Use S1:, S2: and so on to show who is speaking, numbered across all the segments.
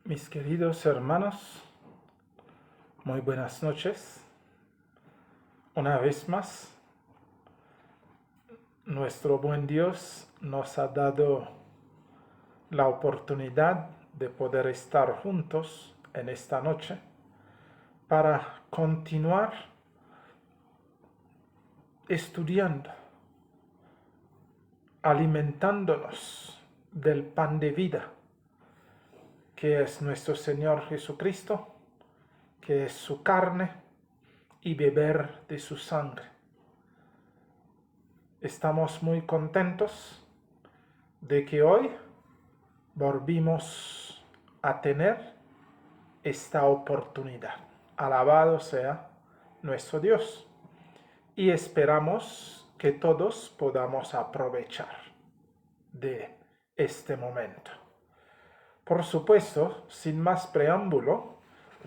S1: Mis queridos hermanos, muy buenas noches. Una vez más, nuestro buen Dios nos ha dado la oportunidad de poder estar juntos en esta noche para continuar estudiando, alimentándonos del pan de vida, que es nuestro Señor Jesucristo, que es su carne, y beber de su sangre. Estamos muy contentos de que hoy volvimos a tener esta oportunidad. Alabado sea nuestro Dios. Y esperamos que todos podamos aprovechar de este momento. Por supuesto, sin más preámbulo,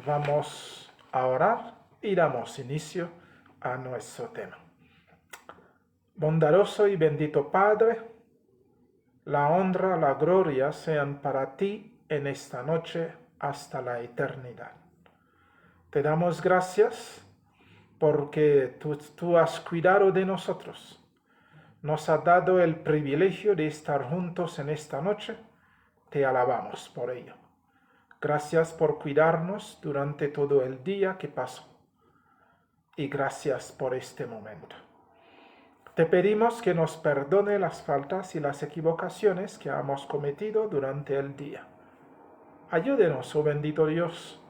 S1: vamos a orar y damos inicio a nuestro tema. Bondadoso y bendito Padre, la honra, la gloria sean para ti en esta noche hasta la eternidad. Te damos gracias porque tú has cuidado de nosotros. Nos has dado el privilegio de estar juntos en esta noche. Te alabamos por ello. Gracias por cuidarnos durante todo el día que pasó. Y gracias por este momento. Te pedimos que nos perdone las faltas y las equivocaciones que hemos cometido durante el día. Ayúdenos, oh bendito Dios,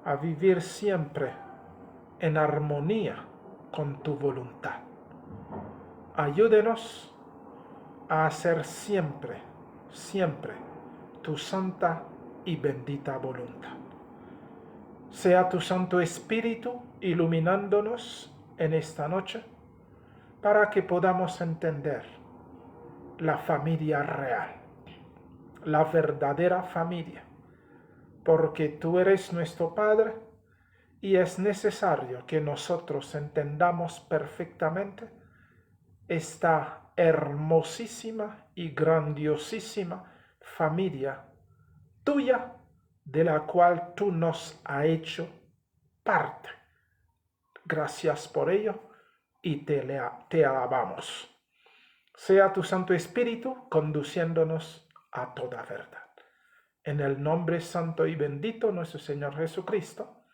S1: a vivir siempre en armonía con tu voluntad. Ayúdenos a hacer siempre tu santa y bendita voluntad. Sea tu Santo Espíritu iluminándonos en esta noche para que podamos entender la familia real, la verdadera familia, porque tú eres nuestro Padre y es necesario que nosotros entendamos perfectamente esta hermosísima y grandiosísima familia tuya, de la cual tú nos has hecho parte. Gracias por ello y te alabamos. Sea tu Santo Espíritu conduciéndonos a toda verdad. En el nombre santo y bendito nuestro Señor Jesucristo,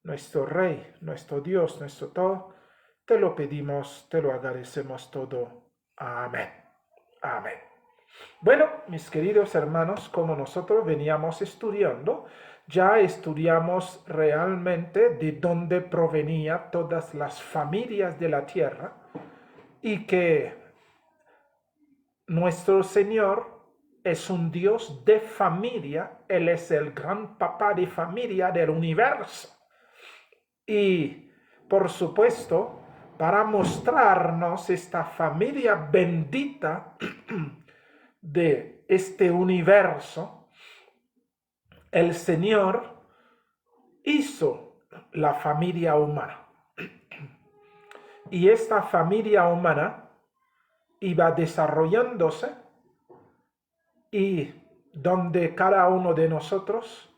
S1: nuestro Rey, nuestro Dios, nuestro todo, te lo pedimos, te lo agradecemos todo. Amén. Amén. Bueno, mis queridos hermanos, como nosotros veníamos estudiando, ya estudiamos realmente de dónde provenía todas las familias de la tierra y que nuestro Señor es un Dios de familia, Él es el gran papá de familia del universo. Y, por supuesto, para mostrarnos esta familia bendita de este universo, el Señor hizo la familia humana. Y esta familia humana iba desarrollándose y donde cada uno de nosotros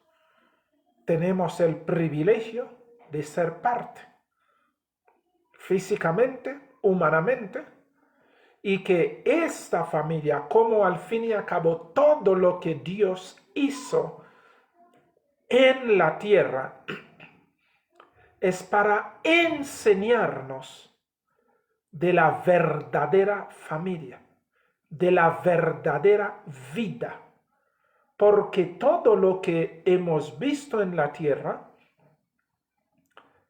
S1: tenemos el privilegio de ser parte, físicamente, humanamente, y que esta familia, como al fin y al cabo todo lo que Dios hizo en la tierra, es para enseñarnos de la verdadera familia, de la verdadera vida, porque todo lo que hemos visto en la tierra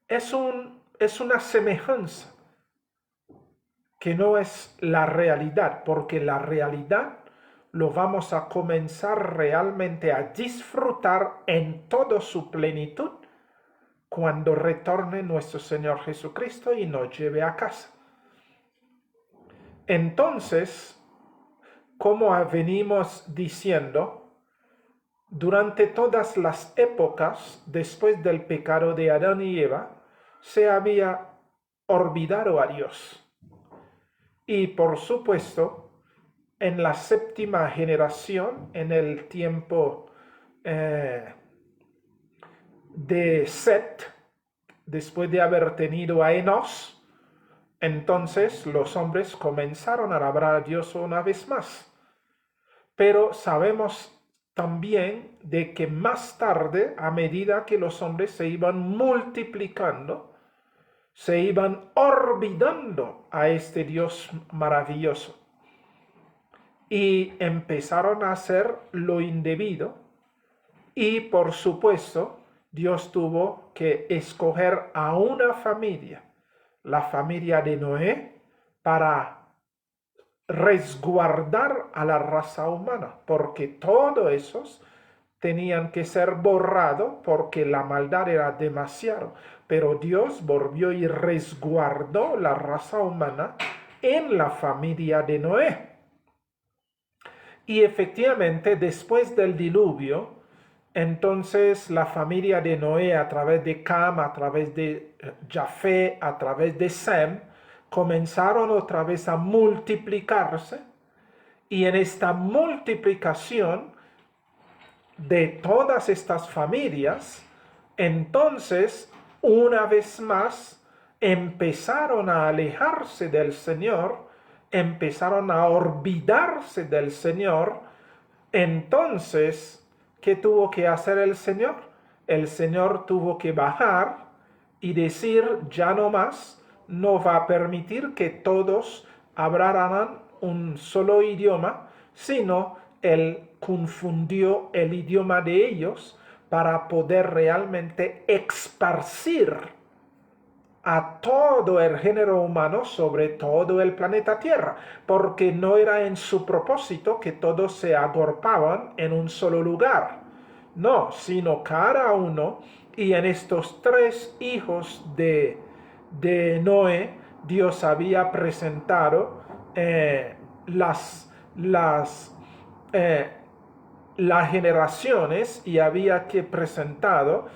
S1: es una semejanza que no es la realidad, porque la realidad lo vamos a comenzar realmente a disfrutar en toda su plenitud cuando retorne nuestro Señor Jesucristo y nos lleve a casa. Entonces, como venimos diciendo, durante todas las épocas después del pecado de Adán y Eva, se había olvidado a Dios. Y por supuesto, en la séptima generación, en el tiempo de Set, después de haber tenido a Enos, entonces los hombres comenzaron a labrar a Dios una vez más. Pero sabemos también de que más tarde, a medida que los hombres se iban multiplicando, se iban olvidando a este Dios maravilloso y empezaron a hacer lo indebido. Y por supuesto, Dios tuvo que escoger a una familia, la familia de Noé, para resguardar a la raza humana, porque todos esos tenían que ser borrados porque la maldad era demasiado. Pero Dios volvió y resguardó la raza humana en la familia de Noé. Y efectivamente, después del diluvio, entonces la familia de Noé, a través de Cam, a través de Jafé, a través de Sem, comenzaron otra vez a multiplicarse. Y en esta multiplicación de todas estas familias, entonces una vez más empezaron a alejarse del Señor, empezaron a olvidarse del Señor. Entonces, ¿qué tuvo que hacer el Señor? El Señor tuvo que bajar y decir, ya no más, no va a permitir que todos hablaran un solo idioma, sino Él confundió el idioma de ellos para poder realmente esparcir a todo el género humano sobre todo el planeta Tierra, porque no era en su propósito que todos se agrupaban en un solo lugar, no, sino cada uno. Y en estos 3 hijos de Noé, Dios había presentado las generaciones, y había que presentado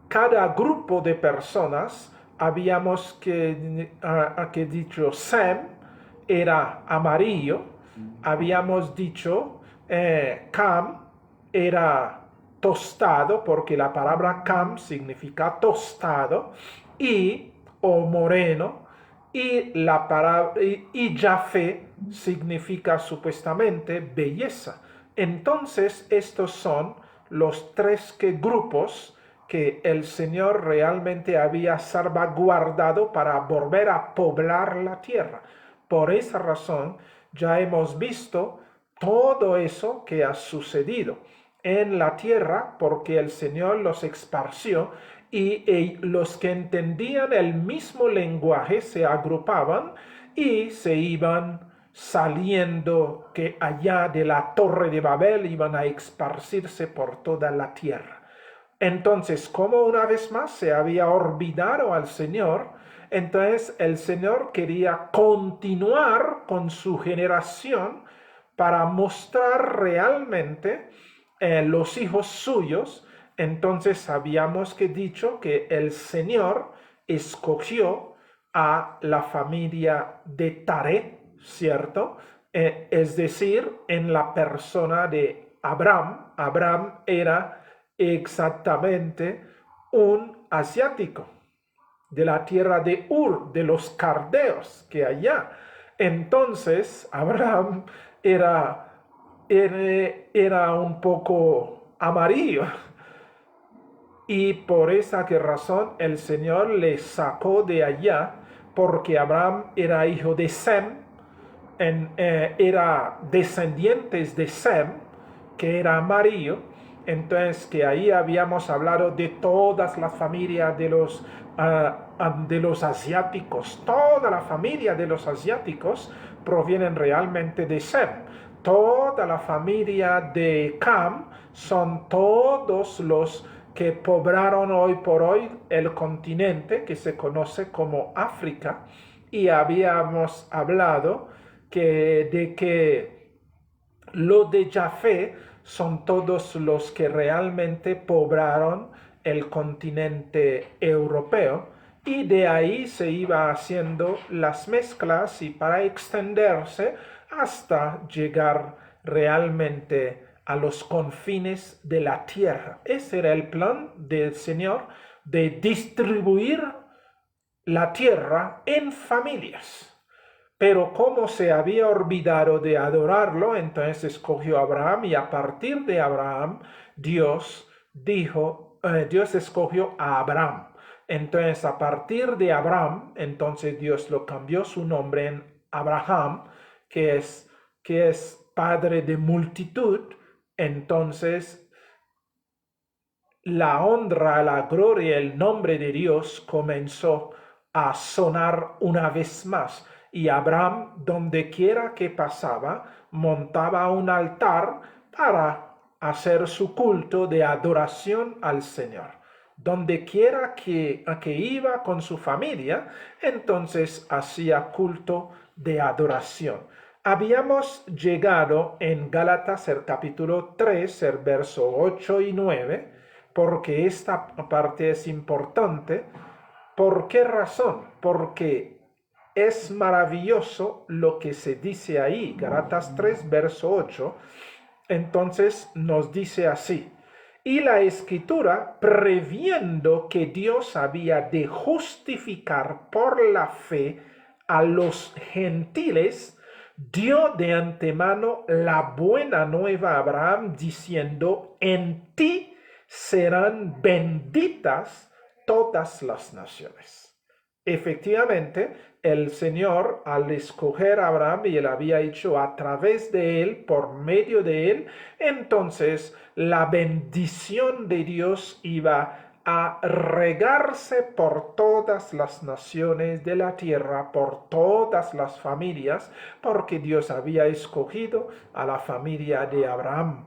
S1: cada grupo de personas. Habíamos que dicho Sem era amarillo, habíamos dicho Cam era tostado, porque la palabra Cam significa tostado, o moreno, y Jafé significa supuestamente belleza. Entonces estos son los 3 grupos que el Señor realmente había salvaguardado para volver a poblar la tierra. Por esa razón ya hemos visto todo eso que ha sucedido en la tierra, porque el Señor los esparció, y los que entendían el mismo lenguaje se agrupaban y se iban saliendo, que allá de la Torre de Babel iban a esparcirse por toda la tierra. Entonces, como una vez más se había olvidado al Señor, entonces el Señor quería continuar con su generación para mostrar realmente los hijos suyos. Entonces habíamos dicho que el Señor escogió a la familia de Taré, ¿cierto? Es decir, en la persona de Abraham. Abraham era exactamente un asiático de la tierra de Ur, de los caldeos, que allá. Entonces Abraham era un poco amarillo, y por esa razón el Señor le sacó de allá, porque Abraham era hijo de Sem, era descendientes de Sem, que era amarillo. Entonces, que ahí habíamos hablado de todas las familias de los asiáticos. Toda la familia de los asiáticos provienen realmente de Sem. Toda la familia de Cam son todos los que poblaron hoy por hoy el continente que se conoce como África. Y habíamos hablado de que lo de Jafé son todos los que realmente poblaron el continente europeo, y de ahí se iba haciendo las mezclas y para extenderse hasta llegar realmente a los confines de la tierra. Ese era el plan del Señor, de distribuir la tierra en familias. Pero como se había olvidado de adorarlo, entonces escogió a Abraham, y a partir de Abraham Dios escogió a Abraham. Entonces a partir de Abraham, entonces Dios lo cambió su nombre en Abraham, que es padre de multitud. Entonces la honra, la gloria, el nombre de Dios comenzó a sonar una vez más. Y Abraham, donde quiera que pasaba, montaba un altar para hacer su culto de adoración al Señor. Donde quiera que iba con su familia, entonces hacía culto de adoración. Habíamos llegado en Gálatas, el capítulo 3, el verso 8 y 9, porque esta parte es importante. ¿Por qué razón? Porque es maravilloso lo que se dice ahí, Gálatas 3, verso 8. Entonces nos dice así: y la Escritura, previendo que Dios había de justificar por la fe a los gentiles, dio de antemano la buena nueva a Abraham, diciendo: en ti serán benditas todas las naciones. Efectivamente, el Señor, al escoger a Abraham, y él había hecho a través de él, por medio de él, entonces la bendición de Dios iba a regarse por todas las naciones de la tierra, por todas las familias, porque Dios había escogido a la familia de Abraham,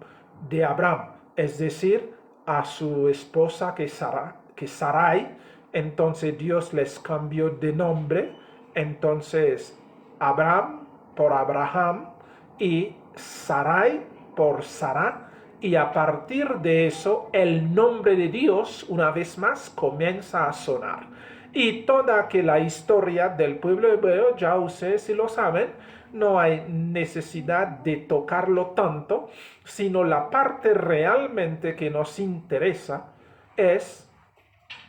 S1: es decir, a su esposa que Sarai. Entonces Dios les cambió de nombre. Entonces Abraham por Abraham y Sarai por Sara. Y a partir de eso el nombre de Dios una vez más comienza a sonar. Y toda aquella historia del pueblo hebreo, ya ustedes si lo saben, no hay necesidad de tocarlo tanto, sino la parte realmente que nos interesa es: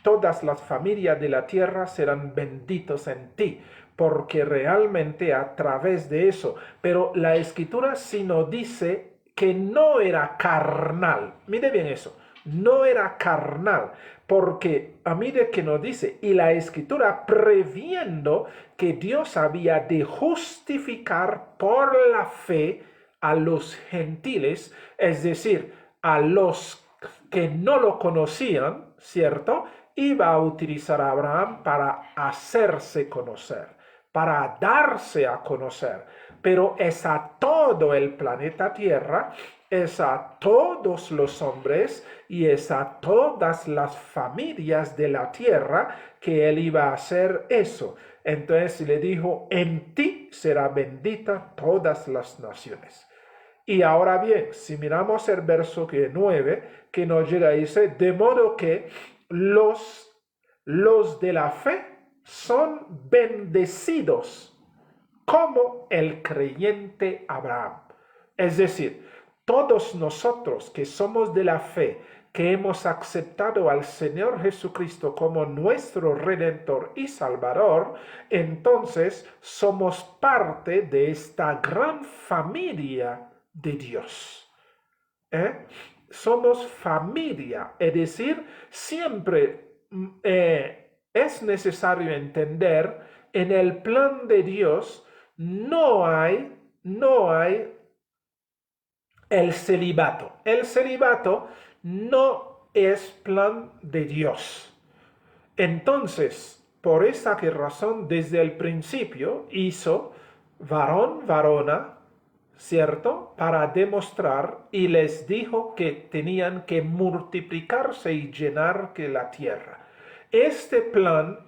S1: todas las familias de la tierra serán benditos en ti, porque realmente a través de eso. Pero la Escritura sí nos dice que no era carnal. Mire bien eso, no era carnal, porque a mí que nos dice, y la Escritura previendo que Dios había de justificar por la fe a los gentiles, es decir, a los que no lo conocían, ¿cierto? Iba a utilizar a Abraham para hacerse conocer, para darse a conocer. Pero es a todo el planeta Tierra, es a todos los hombres y es a todas las familias de la tierra que él iba a hacer eso. Entonces le dijo: en ti será bendita todas las naciones. Y ahora bien, si miramos el verso 9, que nos llega y dice: de modo que los de la fe son bendecidos como el creyente Abraham. Es decir, todos nosotros que somos de la fe, que hemos aceptado al Señor Jesucristo como nuestro Redentor y Salvador, entonces somos parte de esta gran familia de Dios. Somos familia, es decir, siempre es necesario entender, en el plan de Dios no hay el celibato. El celibato no es plan de Dios. Entonces, por esa razón, desde el principio hizo varón, varona, ¿cierto? Para demostrar, y les dijo que tenían que multiplicarse y llenar que la tierra. Este plan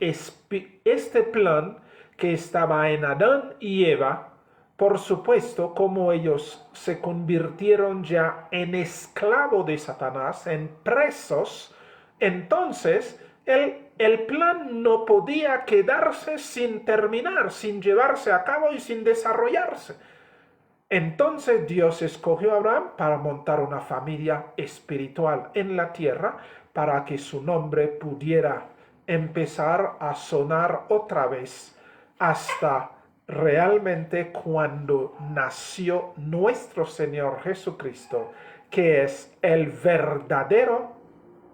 S1: que estaba en Adán y Eva, por supuesto, como ellos se convirtieron ya en esclavos de Satanás, en presos, entonces el plan no podía quedarse sin terminar, sin llevarse a cabo y sin desarrollarse. Entonces Dios escogió a Abraham para montar una familia espiritual en la tierra para que su nombre pudiera empezar a sonar otra vez hasta realmente cuando nació nuestro Señor Jesucristo, que es el verdadero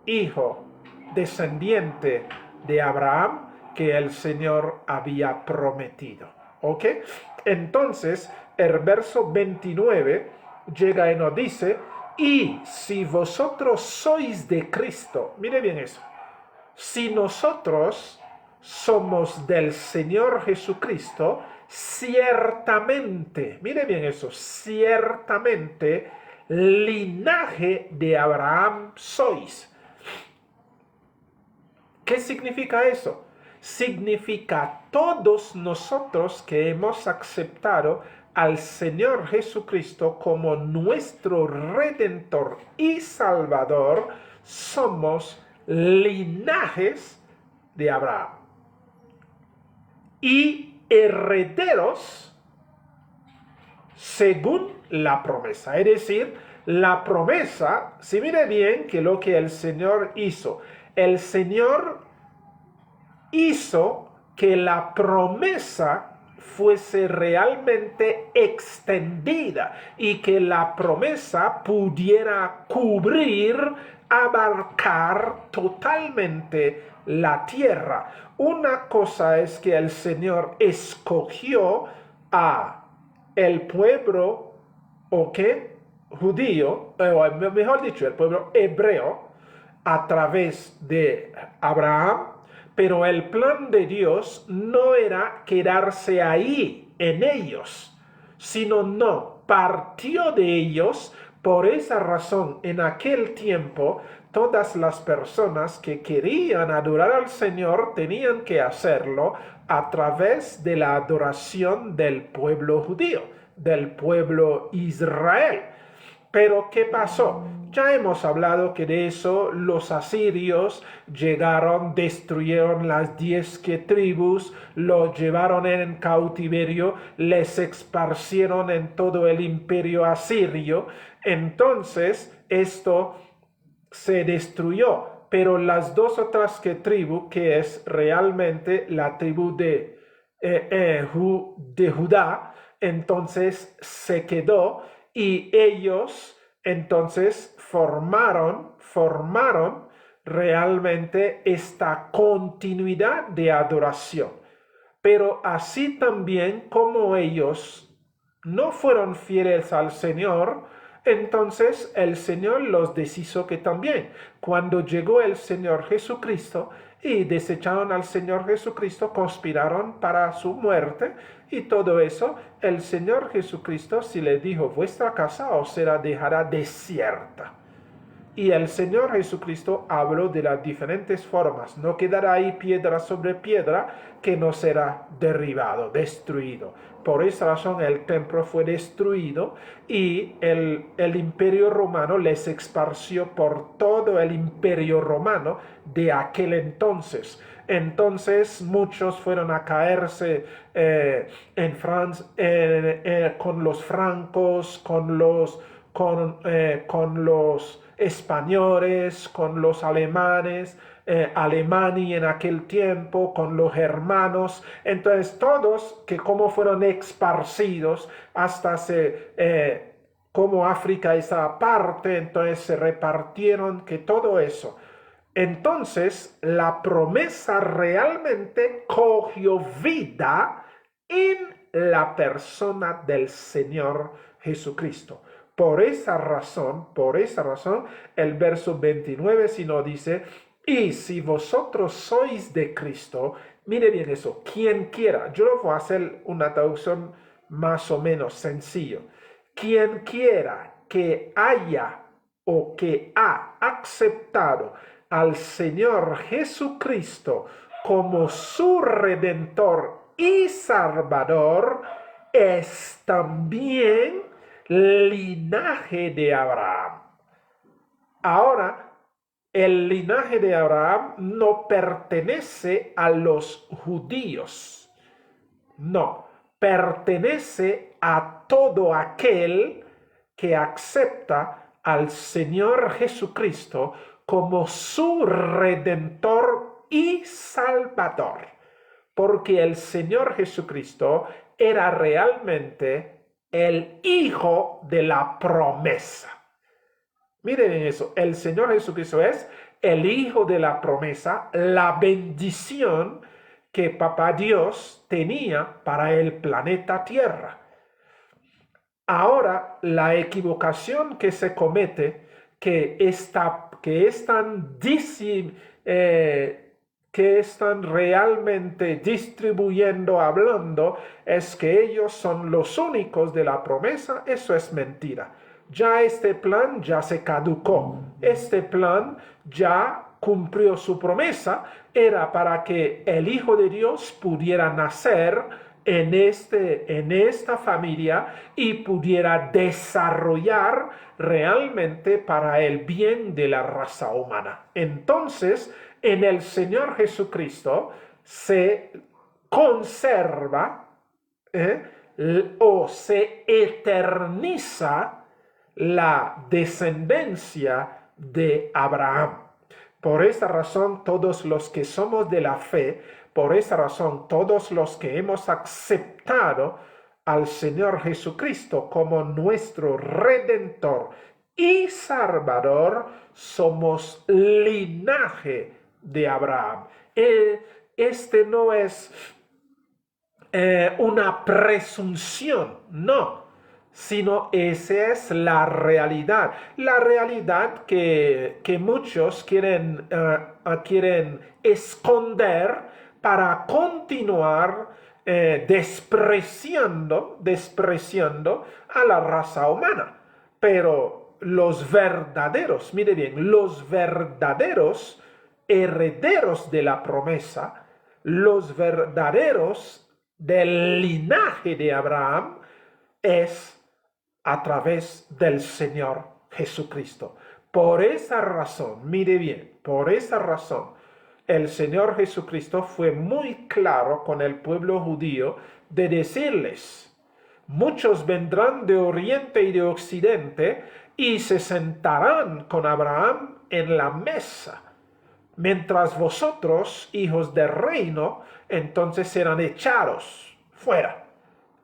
S1: hijo descendiente de Abraham que el Señor había prometido. ¿Ok? Entonces, el verso 29 llega y nos dice, y si vosotros sois de Cristo, mire bien eso, si nosotros somos del Señor Jesucristo, ciertamente, mire bien eso, ciertamente, linaje de Abraham sois. ¿Qué significa eso? Significa todos nosotros que hemos aceptado al Señor Jesucristo como nuestro Redentor y Salvador, somos linajes de Abraham y herederos según la promesa. Es decir, la promesa, si mire bien que lo que el Señor hizo, el Señor hizo que la promesa fuese realmente extendida y que la promesa pudiera cubrir, abarcar totalmente la tierra. Una cosa es que el Señor escogió a el pueblo, ¿o qué? Judío, o mejor dicho, el pueblo hebreo, a través de Abraham, pero el plan de Dios no era quedarse ahí en ellos, sino no, partió de ellos. Por esa razón, en aquel tiempo, todas las personas que querían adorar al Señor tenían que hacerlo a través de la adoración del pueblo judío, del pueblo Israel. Pero ¿qué pasó? Ya hemos hablado que de eso los asirios llegaron, destruyeron las 10 tribus, los llevaron en cautiverio, les esparcieron en todo el imperio asirio. Entonces esto se destruyó, pero las dos otras tribus, que es realmente la tribu de Judá, entonces se quedó y ellos entonces formaron realmente esta continuidad de adoración. Pero así también como ellos no fueron fieles al Señor, entonces el Señor los deshizo que también. Cuando llegó el Señor Jesucristo y desecharon al Señor Jesucristo, conspiraron para su muerte y todo eso, el Señor Jesucristo sí le dijo, vuestra casa os será dejada desierta. Y el Señor Jesucristo habló de las diferentes formas. No quedará ahí piedra sobre piedra que no será derribado, destruido. Por esa razón el templo fue destruido y el imperio romano les esparció por todo el imperio romano de aquel entonces. Entonces muchos fueron a caerse en Francia con los francos, con los españoles, con los alemanes, Alemania en aquel tiempo, con los germanos. Entonces todos que como fueron esparcidos hasta como África esa parte, entonces se repartieron que todo eso. Entonces la promesa realmente cogió vida en la persona del Señor Jesucristo. Por esa razón, el verso 29 si no dice, y si vosotros sois de Cristo, mire bien eso, quien quiera, yo lo voy a hacer una traducción más o menos sencillo, quien quiera que haya o que ha aceptado al Señor Jesucristo como su Redentor y Salvador, es también linaje de Abraham. Ahora, el linaje de Abraham no pertenece a los judíos, no, pertenece a todo aquel que acepta al Señor Jesucristo como su Redentor y Salvador. Porque el Señor Jesucristo era realmente el Hijo de la promesa. Miren eso, el Señor Jesucristo es el Hijo de la promesa, la bendición que Papá Dios tenía para el planeta Tierra. Ahora, la equivocación que se comete, que están realmente distribuyendo, hablando, es que ellos son los únicos de la promesa. Eso es mentira. Ya este plan ya se caducó. Este plan ya cumplió su promesa. Era para que el Hijo de Dios pudiera nacer en esta familia y pudiera desarrollar realmente para el bien de la raza humana. Entonces, en el Señor Jesucristo se conserva o se eterniza la descendencia de Abraham. Por esta razón, todos los que somos de la fe, por esa razón, todos los que hemos aceptado al Señor Jesucristo como nuestro Redentor y Salvador, somos linaje de Abraham. Este no es una presunción, no, sino esa es la realidad que muchos quieren esconder para continuar despreciando a la raza humana. Pero los verdaderos, mire bien, los verdaderos herederos de la promesa, los verdaderos del linaje de Abraham, es a través del Señor Jesucristo. Por esa razón, mire bien, por esa razón, el Señor Jesucristo fue muy claro con el pueblo judío de decirles: muchos vendrán de oriente y de occidente y se sentarán con Abraham en la mesa, mientras vosotros, hijos del reino, entonces serán echados fuera.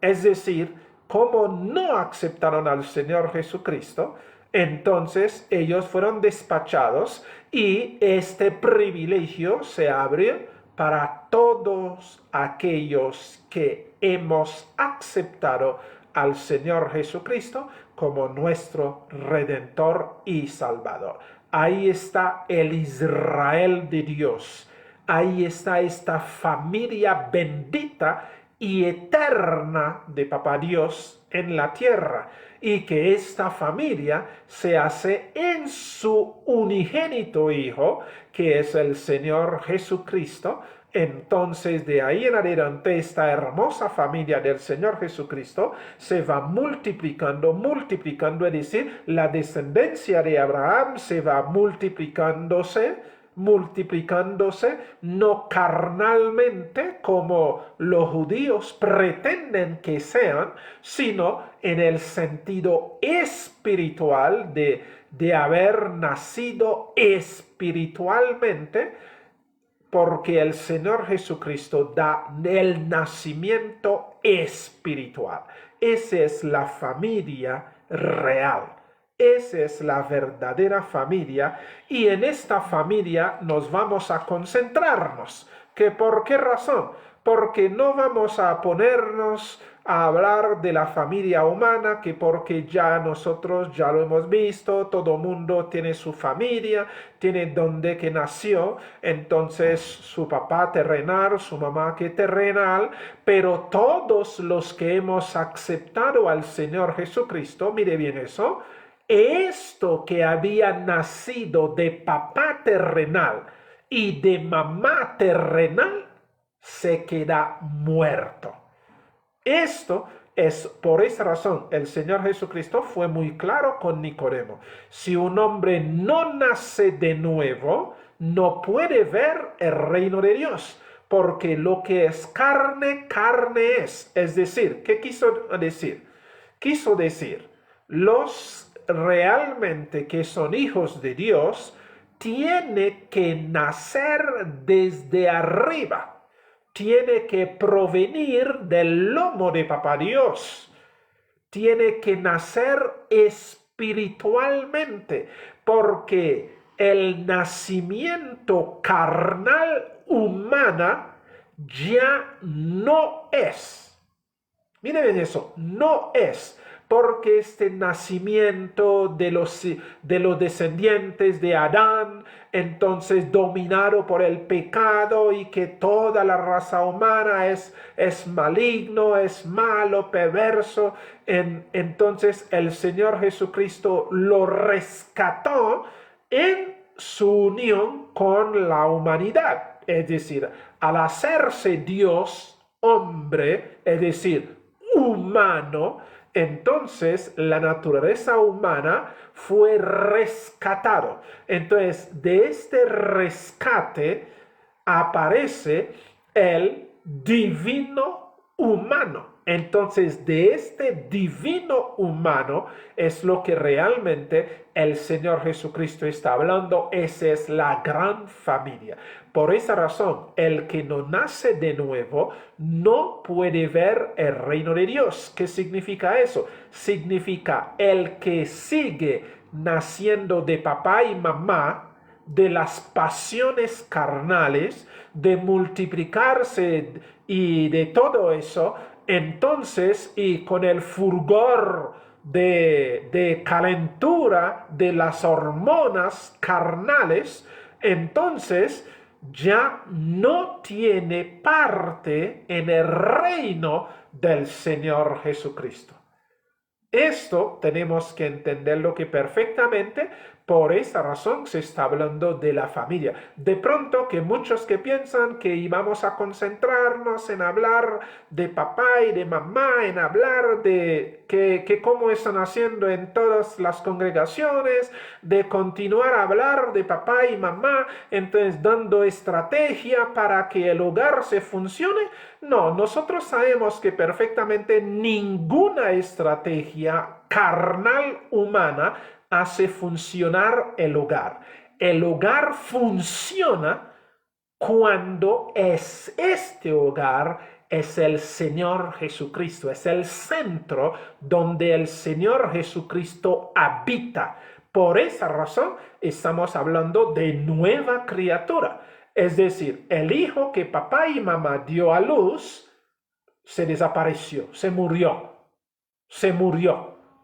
S1: Es decir, como no aceptaron al Señor Jesucristo, entonces ellos fueron despachados y este privilegio se abre para todos aquellos que hemos aceptado al Señor Jesucristo como nuestro Redentor y Salvador. Ahí está el Israel de Dios. Ahí está esta familia bendita y eterna de Papá Dios en la tierra, y que esta familia se hace en su unigénito Hijo, que es el Señor Jesucristo. Entonces, de ahí en adelante, esta hermosa familia del Señor Jesucristo se va multiplicando, es decir, la descendencia de Abraham se va multiplicándose, no carnalmente como los judíos pretenden que sean, sino en el sentido espiritual de haber nacido espiritualmente, porque el Señor Jesucristo da el nacimiento espiritual. Esa es la familia real. Esa es la verdadera familia, y en esta familia nos vamos a concentrarnos. ¿Por qué razón? Porque no vamos a ponernos a hablar de la familia humana, que porque ya nosotros ya lo hemos visto, todo mundo tiene su familia, tiene donde que nació, entonces su papá terrenal, su mamá que terrenal, pero todos los que hemos aceptado al Señor Jesucristo, mire bien eso, esto que había nacido de papá terrenal y de mamá terrenal se queda muerto. Esto es por esa razón el Señor Jesucristo fue muy claro con Nicodemo. Si un hombre no nace de nuevo, no puede ver el reino de Dios, porque lo que es carne, carne es. Es decir, ¿qué quiso decir? Quiso decir, los realmente que son hijos de Dios, tiene que nacer desde arriba, tiene que provenir del lomo de Papá Dios, tiene que nacer espiritualmente, porque el nacimiento carnal humana ya no es. Miren eso, no es porque este nacimiento de los descendientes de Adán, entonces dominado por el pecado y que toda la raza humana es maligno, es malo, perverso, entonces el Señor Jesucristo lo rescató en su unión con la humanidad. Es decir, al hacerse Dios hombre, es decir, humano, entonces la naturaleza humana fue rescatado. Entonces, de este rescate aparece el divino humano. Entonces, de este divino humano es lo que realmente el Señor Jesucristo está hablando. Esa es la gran familia. Por esa razón, el que no nace de nuevo no puede ver el reino de Dios. ¿Qué significa eso? Significa el que sigue naciendo de papá y mamá, de las pasiones carnales, de multiplicarse y de todo eso, entonces, y con el fulgor de calentura de las hormonas carnales, entonces ya no tiene parte en el reino del Señor Jesucristo. Esto tenemos que entenderlo que perfectamente. Por esa razón se está hablando de la familia. De pronto que muchos que piensan que íbamos a concentrarnos en hablar de papá y de mamá, en hablar de que cómo están haciendo en todas las congregaciones, de continuar a hablar de papá y mamá, entonces dando estrategia para que el hogar se funcione. No, nosotros sabemos que perfectamente ninguna estrategia carnal humana hace funcionar el hogar. El hogar funciona cuando este hogar es el Señor Jesucristo, es el centro donde el Señor Jesucristo habita. Por esa razón estamos hablando de nueva criatura. Es decir, el hijo que papá y mamá dio a luz se desapareció, se murió,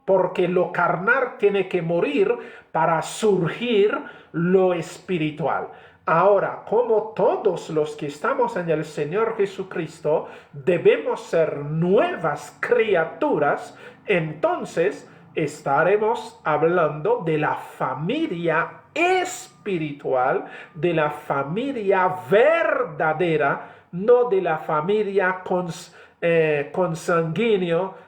S1: porque lo carnal tiene que morir para surgir lo espiritual. Ahora, como todos los que estamos en el Señor Jesucristo debemos ser nuevas criaturas, entonces estaremos hablando de la familia espiritual, de la familia verdadera, no de la familia consanguíneo,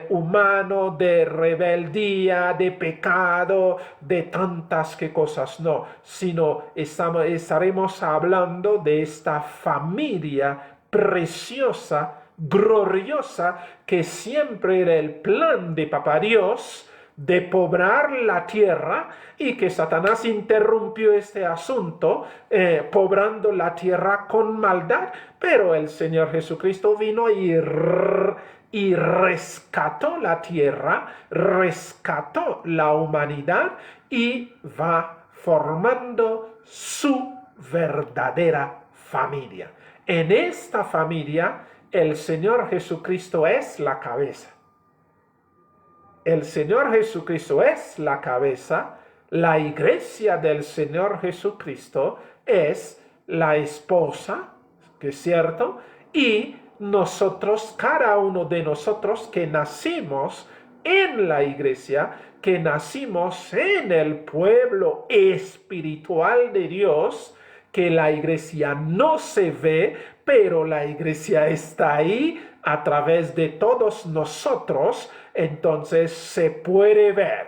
S1: humano, de rebeldía, de pecado, de tantas que cosas, no, sino estaremos hablando de esta familia preciosa, gloriosa, que siempre era el plan de Papá Dios, de poblar la tierra, y que Satanás interrumpió este asunto, poblando la tierra con maldad, pero el Señor Jesucristo vino y rescató la tierra, rescató la humanidad y va formando su verdadera familia. En esta familia, el Señor Jesucristo es la cabeza. El Señor Jesucristo es la cabeza. La iglesia del Señor Jesucristo es la esposa, que es cierto, y nosotros, cada uno de nosotros que nacimos en la iglesia, que nacimos en el pueblo espiritual de Dios, que la iglesia no se ve, pero la iglesia está ahí a través de todos nosotros, entonces se puede ver,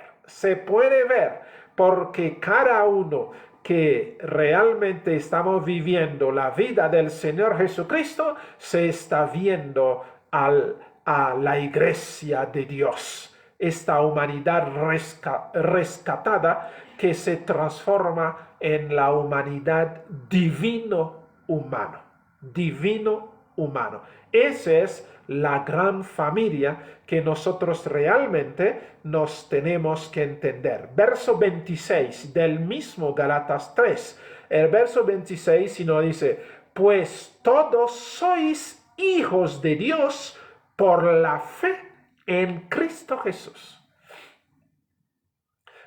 S1: porque cada uno que realmente estamos viviendo la vida del Señor Jesucristo, se está viendo a la iglesia de Dios. esta humanidad rescatada que se transforma en la humanidad divino-humano. Divino-humano. Esa es la gran familia que nosotros realmente nos tenemos que entender. Verso 26 del mismo Gálatas 3. El verso 26 nos dice, pues todos sois hijos de Dios por la fe en Cristo Jesús.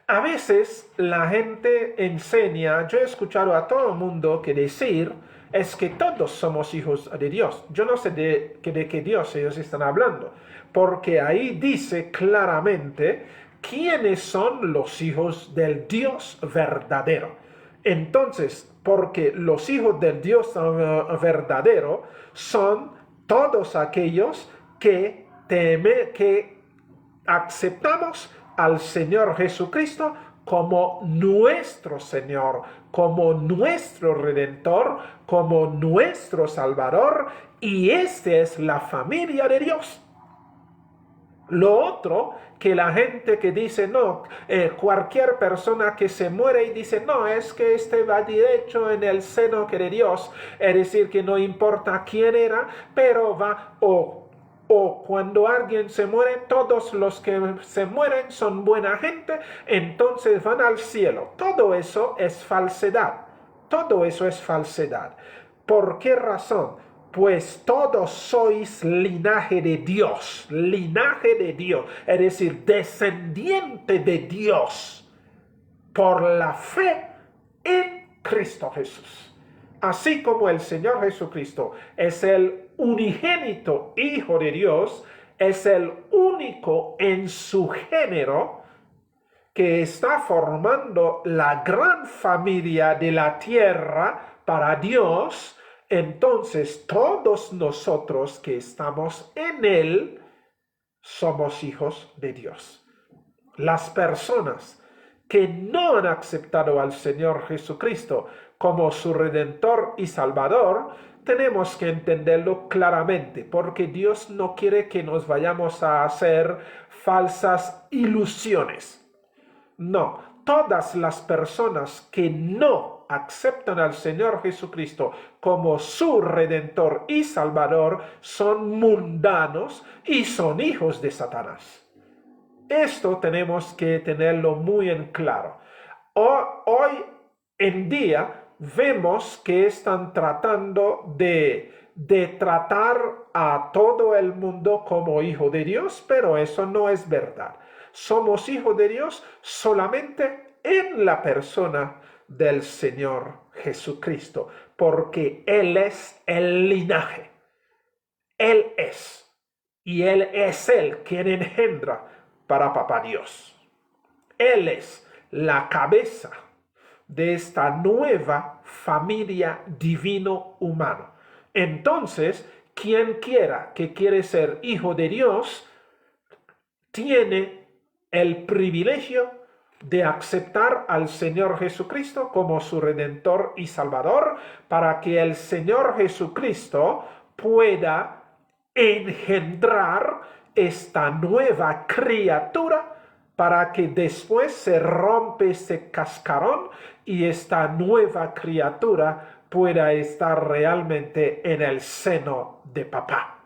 S1: A veces la gente enseña, yo he escuchado a todo el mundo que decir, es que todos somos hijos de Dios. Yo no sé de qué Dios ellos están hablando, porque ahí dice claramente quiénes son los hijos del Dios verdadero. Entonces, porque los hijos del Dios verdadero son todos aquellos que aceptamos al Señor Jesucristo como nuestro Señor, como nuestro Redentor, como nuestro Salvador, y esta es la familia de Dios. Lo otro, que la gente que dice, no, cualquier persona que se muere y dice, no, es que este va derecho en el seno que de Dios, es decir, que no importa quién era, pero va, o cuando alguien se muere, todos los que se mueren son buena gente, entonces van al cielo. Todo eso es falsedad. Todo eso es falsedad. ¿Por qué razón? Pues todos sois linaje de Dios, es decir, descendiente de Dios, por la fe en Cristo Jesús. Así como el Señor Jesucristo es el unigénito Hijo de Dios, es el único en su género que está formando la gran familia de la tierra para Dios. Entonces todos nosotros que estamos en Él somos hijos de Dios. Las personas que no han aceptado al Señor Jesucristo como su Redentor y Salvador, tenemos que entenderlo claramente, porque Dios no quiere que nos vayamos a hacer falsas ilusiones. No, todas las personas que no aceptan al Señor Jesucristo como su Redentor y Salvador son mundanos y son hijos de Satanás. Esto tenemos que tenerlo muy en claro. Hoy en día vemos que están tratando de tratar a todo el mundo como hijo de Dios, pero eso no es verdad. Somos hijos de Dios solamente en la persona del Señor Jesucristo, porque Él es el linaje. Él es. Y Él es Él quien engendra para Papá Dios. Él es la cabeza de esta nueva familia divino-humano. Entonces, quien quiera que quiere ser hijo de Dios, tiene el privilegio de aceptar al Señor Jesucristo como su Redentor y Salvador, para que el Señor Jesucristo pueda engendrar esta nueva criatura, para que después se rompe ese cascarón y esta nueva criatura pueda estar realmente en el seno de papá.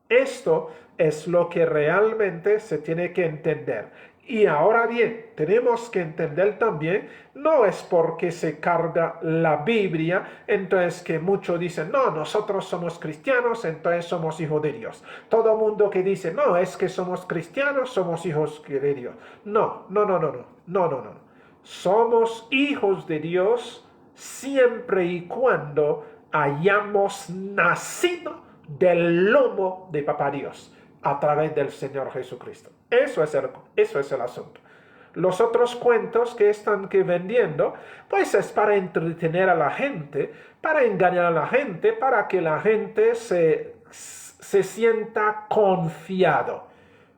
S1: Esto es lo que realmente se tiene que entender. Y ahora bien, tenemos que entender también, no es porque se carga la Biblia, entonces que muchos dicen, no, nosotros somos cristianos, entonces somos hijos de Dios. Todo mundo que dice, no, es que somos cristianos, somos hijos de Dios. No. Somos hijos de Dios siempre y cuando hayamos nacido del lomo de Papá Dios a través del Señor Jesucristo. Eso es el asunto. Los otros cuentos que están vendiendo, pues es para entretener a la gente, para engañar a la gente, para que la gente se sienta confiado.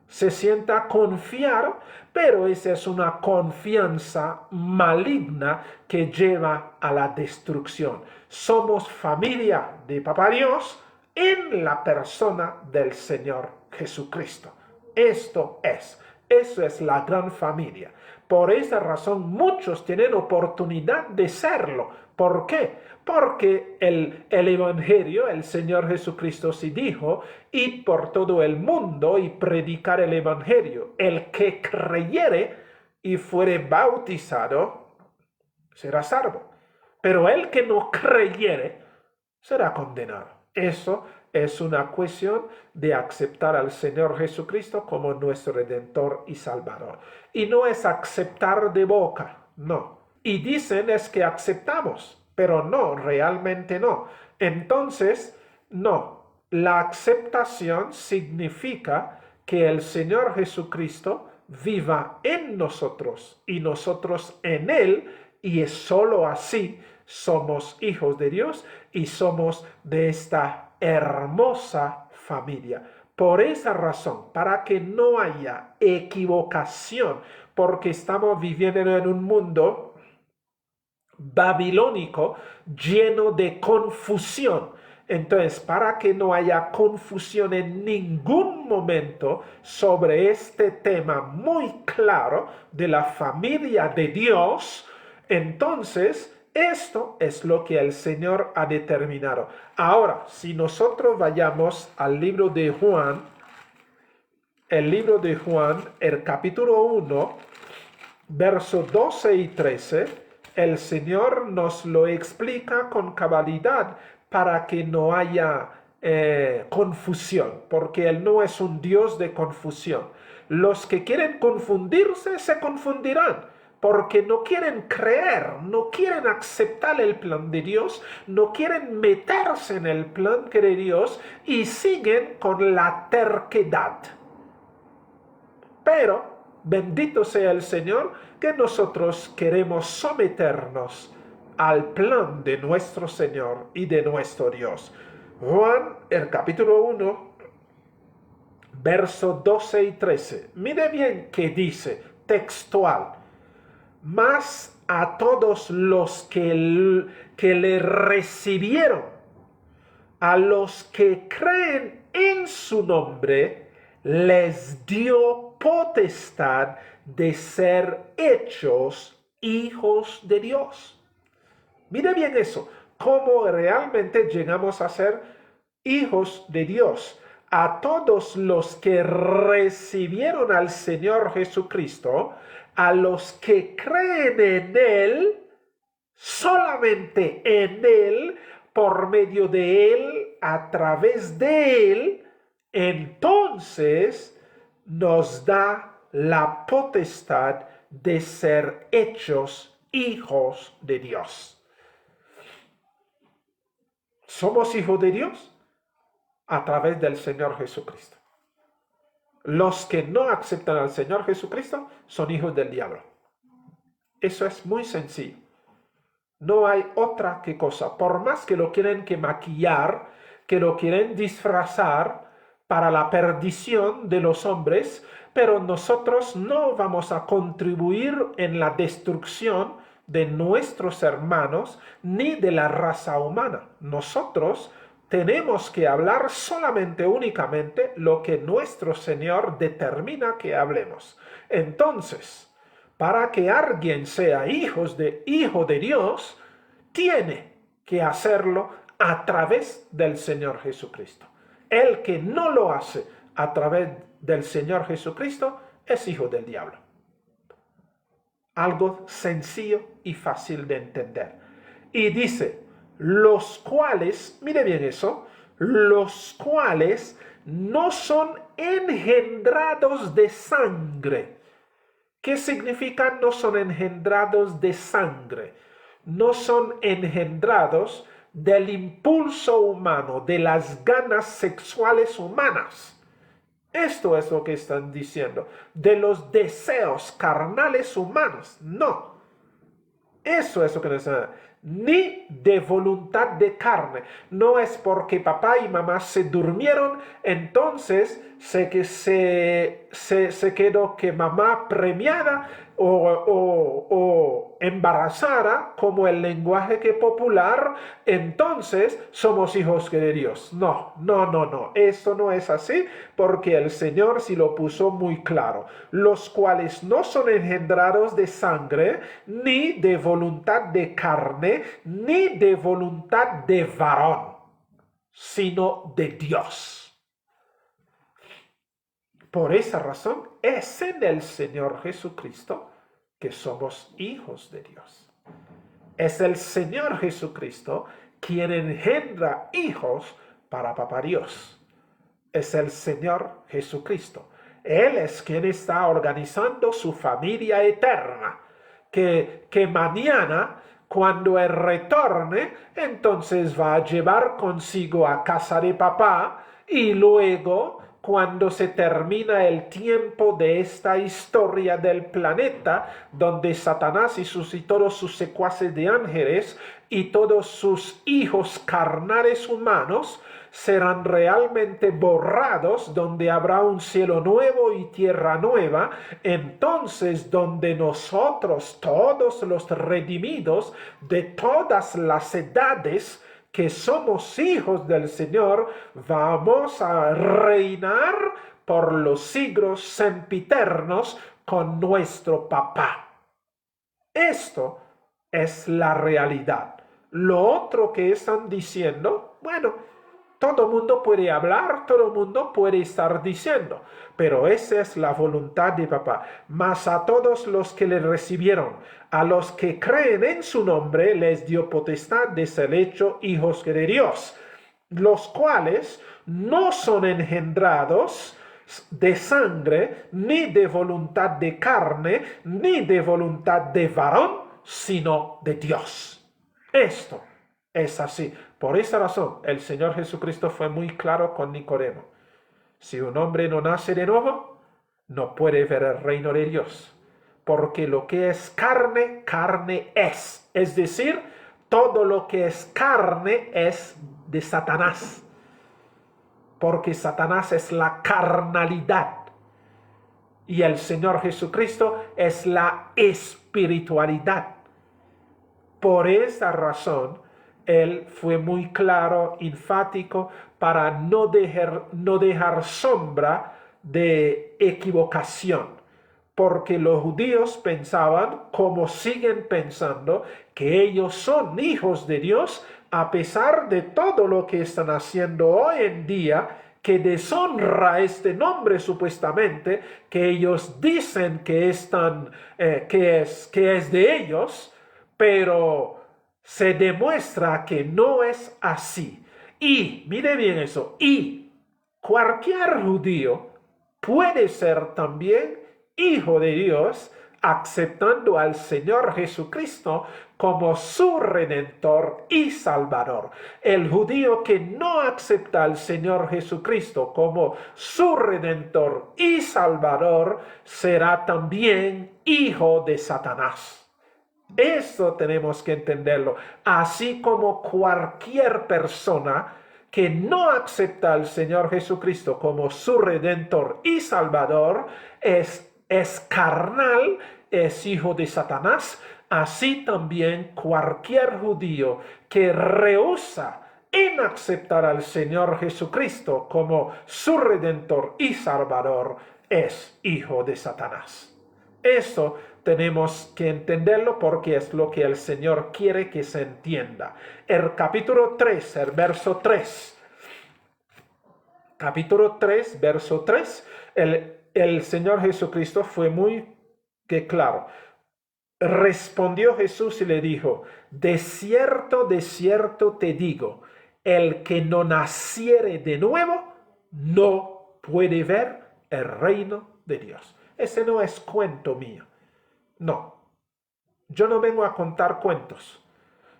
S1: Se sienta confiado, pero esa es una confianza maligna que lleva a la destrucción. Somos familia de Papá Dios en la persona del Señor Jesucristo. Esto es. Eso es la gran familia. Por esa razón muchos tienen oportunidad de serlo. ¿Por qué? Porque el Evangelio, el Señor Jesucristo sí dijo, id por todo el mundo y predicar el Evangelio. El que creyere y fuere bautizado será salvo. Pero el que no creyere será condenado. Eso es una cuestión de aceptar al Señor Jesucristo como nuestro Redentor y Salvador. Y no es aceptar de boca, no. Y dicen es que aceptamos, pero no, realmente no. Entonces, no. La aceptación significa que el Señor Jesucristo viva en nosotros y nosotros en Él, y es sólo así somos hijos de Dios y somos de esta hermosa familia. Por esa razón, para que no haya equivocación, porque estamos viviendo en un mundo babilónico lleno de confusión. Entonces, para que no haya confusión en ningún momento sobre este tema muy claro de la familia de Dios, entonces esto es lo que el Señor ha determinado. Ahora, si nosotros vayamos al libro de Juan, el capítulo 1, versos 12 y 13, el Señor nos lo explica con cabalidad para que no haya confusión, porque Él no es un Dios de confusión. Los que quieren confundirse se confundirán, porque no quieren creer, no quieren aceptar el plan de Dios, no quieren meterse en el plan de Dios y siguen con la terquedad. Pero bendito sea el Señor que nosotros queremos someternos al plan de nuestro Señor y de nuestro Dios. Juan, el capítulo 1, versos 12 y 13. Mire bien qué dice, textual. Mas a todos los que le recibieron, a los que creen en su nombre, les dio potestad de ser hechos hijos de Dios. Mire bien eso, cómo realmente llegamos a ser hijos de Dios. A todos los que recibieron al Señor Jesucristo, a los que creen en Él, solamente en Él, por medio de Él, a través de Él, entonces nos da la potestad de ser hechos hijos de Dios. ¿Somos hijos de Dios? A través del Señor Jesucristo. Los que no aceptan al Señor Jesucristo son hijos del diablo. Eso es muy sencillo. No hay otra que cosa. Por más que lo quieren que maquillar, que lo quieren disfrazar para la perdición de los hombres, pero nosotros no vamos a contribuir en la destrucción de nuestros hermanos ni de la raza humana. Nosotros tenemos que hablar solamente, únicamente, lo que nuestro Señor determina que hablemos. Entonces, para que alguien sea hijo de Dios, tiene que hacerlo a través del Señor Jesucristo. El que no lo hace a través del Señor Jesucristo es hijo del diablo. Algo sencillo y fácil de entender. Y dice, los cuales, mire bien eso, los cuales no son engendrados de sangre. ¿Qué significa no son engendrados de sangre? No son engendrados del impulso humano, de las ganas sexuales humanas. Esto es lo que están diciendo. De los deseos carnales humanos. No. Eso es lo que nos están diciendo. Ni de voluntad de carne. No es porque papá y mamá se durmieron, entonces se quedó que mamá premiada o embarazada, como el lenguaje que popular, entonces somos hijos de Dios. No, no, no, no. Esto no es así porque el Señor sí lo puso muy claro. Los cuales no son engendrados de sangre, ni de voluntad de carne, ni de voluntad de varón, sino de Dios. Por esa razón es en el Señor Jesucristo que somos hijos de Dios. Es el Señor Jesucristo quien engendra hijos para Papá Dios. Es el Señor Jesucristo. Él es quien está organizando su familia eterna, que mañana, cuando Él retorne, entonces va a llevar consigo a casa de papá y luego, cuando se termina el tiempo de esta historia del planeta, donde Satanás y todos sus secuaces de ángeles y todos sus hijos carnales humanos serán realmente borrados, donde habrá un cielo nuevo y tierra nueva, entonces donde nosotros, todos los redimidos de todas las edades, que somos hijos del Señor, vamos a reinar por los siglos sempiternos con nuestro papá. Esto es la realidad. Lo otro que están diciendo, bueno, todo mundo puede hablar, todo mundo puede estar diciendo, pero esa es la voluntad de papá. Mas a todos los que le recibieron, a los que creen en su nombre, les dio potestad de ser hechos hijos de Dios, los cuales no son engendrados de sangre, ni de voluntad de carne, ni de voluntad de varón, sino de Dios. Esto es así. Por esa razón, el Señor Jesucristo fue muy claro con Nicodemo. Si un hombre no nace de nuevo, no puede ver el reino de Dios. Porque lo que es carne, carne es. Es decir, todo lo que es carne es de Satanás. Porque Satanás es la carnalidad. Y el Señor Jesucristo es la espiritualidad. Por esa razón, Él fue muy claro, enfático, para no dejar sombra de equivocación. Porque los judíos pensaban, como siguen pensando, que ellos son hijos de Dios, a pesar de todo lo que están haciendo hoy en día, que deshonra este nombre supuestamente, que ellos dicen que es de ellos, pero se demuestra que no es así. Y, mire bien eso, y cualquier judío puede ser también hijo de Dios, aceptando al Señor Jesucristo como su Redentor y Salvador. El judío que no acepta al Señor Jesucristo como su Redentor y Salvador será también hijo de Satanás. Eso tenemos que entenderlo, así como cualquier persona que no acepta al Señor Jesucristo como su Redentor y Salvador es carnal, es hijo de Satanás. Así también cualquier judío que rehúsa en aceptar al Señor Jesucristo como su Redentor y Salvador es hijo de Satanás. Eso tenemos que entenderlo porque es lo que el Señor quiere que se entienda. El capítulo 3, el verso 3. Capítulo 3, verso 3. El Señor Jesucristo fue muy claro. Respondió Jesús y le dijo: de cierto te digo, el que no naciere de nuevo no puede ver el reino de Dios. Ese no es cuento mío. No, yo no vengo a contar cuentos,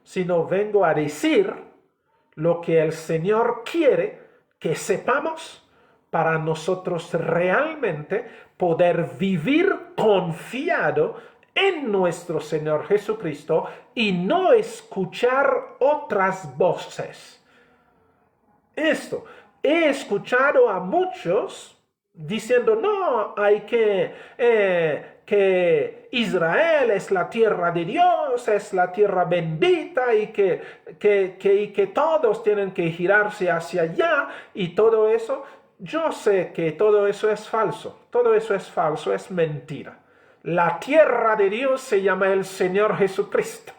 S1: sino vengo a decir lo que el Señor quiere que sepamos para nosotros realmente poder vivir confiado en nuestro Señor Jesucristo y no escuchar otras voces. Esto, he escuchado a muchos diciendo, no, hay que que Israel es la tierra de Dios, es la tierra bendita y que todos tienen que girarse hacia allá y todo eso. Yo sé que todo eso es falso, es mentira. La tierra de Dios se llama el Señor Jesucristo.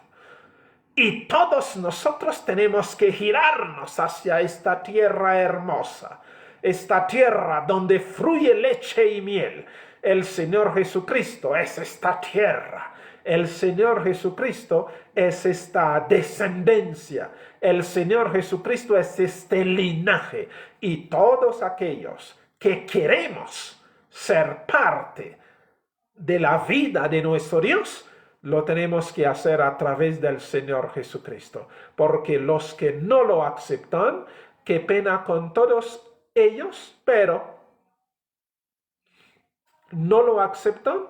S1: Y todos nosotros tenemos que girarnos hacia esta tierra hermosa, esta tierra donde fluye leche y miel. El Señor Jesucristo es esta tierra. El Señor Jesucristo es esta descendencia. El Señor Jesucristo es este linaje. Y todos aquellos que queremos ser parte de la vida de nuestro Dios, lo tenemos que hacer a través del Señor Jesucristo. Porque los que no lo aceptan, qué pena con todos ellos, pero no lo aceptan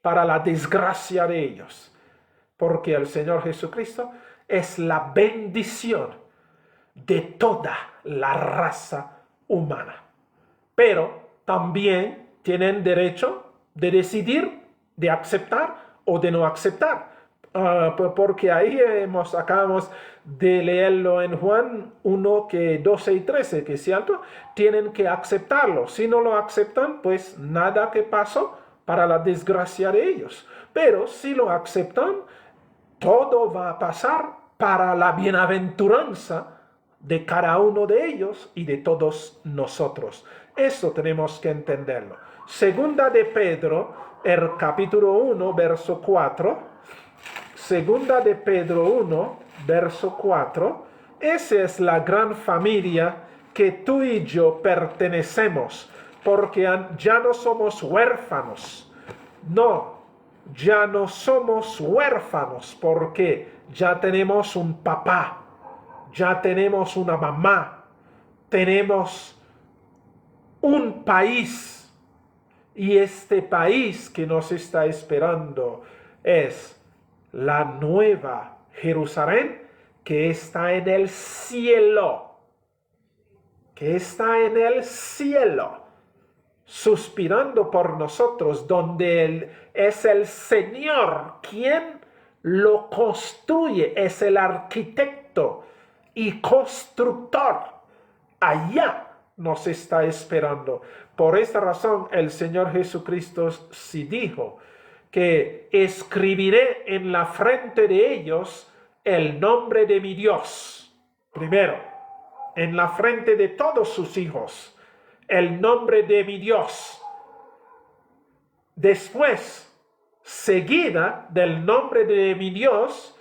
S1: para la desgracia de ellos. Porque el Señor Jesucristo es la bendición de toda la raza humana. Pero también tienen derecho de decidir, de aceptar o de no aceptar. Porque ahí acabamos de leerlo en Juan 1, 12 y 13, que es cierto, tienen que aceptarlo. Si no lo aceptan, pues nada que pasó para la desgracia de ellos. Pero si lo aceptan, todo va a pasar para la bienaventuranza de cada uno de ellos y de todos nosotros. Eso tenemos que entenderlo. Segunda de Pedro, el capítulo 1, verso 4. Segunda de Pedro 1, verso 4. Esa es la gran familia que tú y yo pertenecemos, porque ya no somos huérfanos. No, ya no somos huérfanos porque ya tenemos un papá, ya tenemos una mamá, tenemos un país. Y este país que nos está esperando es la nueva Jerusalén que está en el cielo. Que está en el cielo, suspirando por nosotros, donde es el Señor quien lo construye, es el arquitecto y constructor. Allá nos está esperando. Por esta razón el Señor Jesucristo sí dijo que escribiré en la frente de ellos el nombre de mi Dios. Primero, en la frente de todos sus hijos, el nombre de mi Dios. Después, seguida del nombre de mi Dios,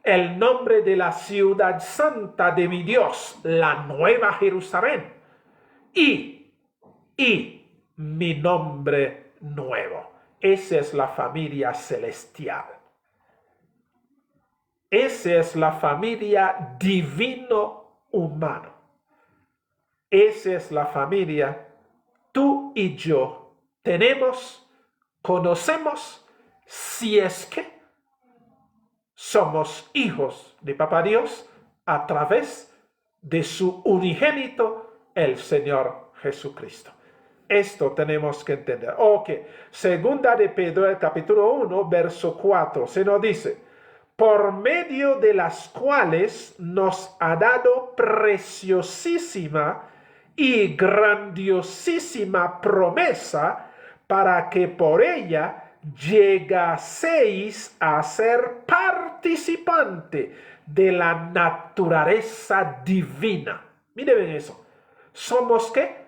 S1: el nombre de la ciudad santa de mi Dios, la nueva Jerusalén, y mi nombre nuevo. Esa es la familia celestial. Esa es la familia divino-humano. Esa es la familia tú y yo tenemos, conocemos, si es que somos hijos de Papá Dios a través de su unigénito, el Señor Jesucristo. Esto tenemos que entender. Segunda de Pedro, el capítulo 1, verso 4, se nos dice: por medio de las cuales nos ha dado preciosísima y grandiosísima promesa, para que por ella llegaseis a ser participante de la naturaleza divina. Miren eso. ¿Somos qué?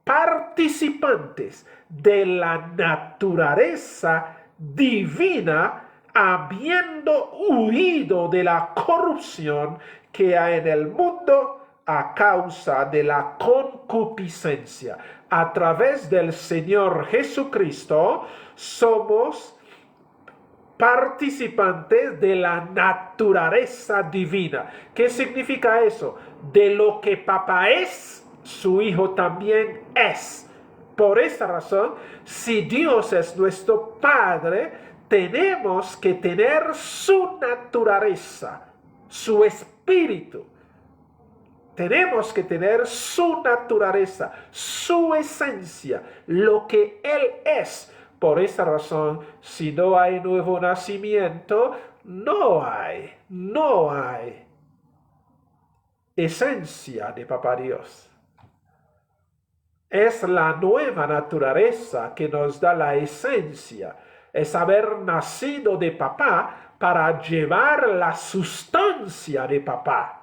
S1: Participantes de la naturaleza divina, habiendo huido de la corrupción que hay en el mundo a causa de la concupiscencia. A través del Señor Jesucristo somos participantes de la naturaleza divina. ¿Qué significa eso? De lo que Papá es, su Hijo también es. Por esta razón, si Dios es nuestro Padre, tenemos que tener su naturaleza, su espíritu. Tenemos que tener su naturaleza, su esencia, lo que Él es, Por esa razón, si no hay nuevo nacimiento, no hay esencia de Papá Dios. Es la nueva naturaleza que nos da la esencia. Es haber nacido de papá para llevar la sustancia de papá.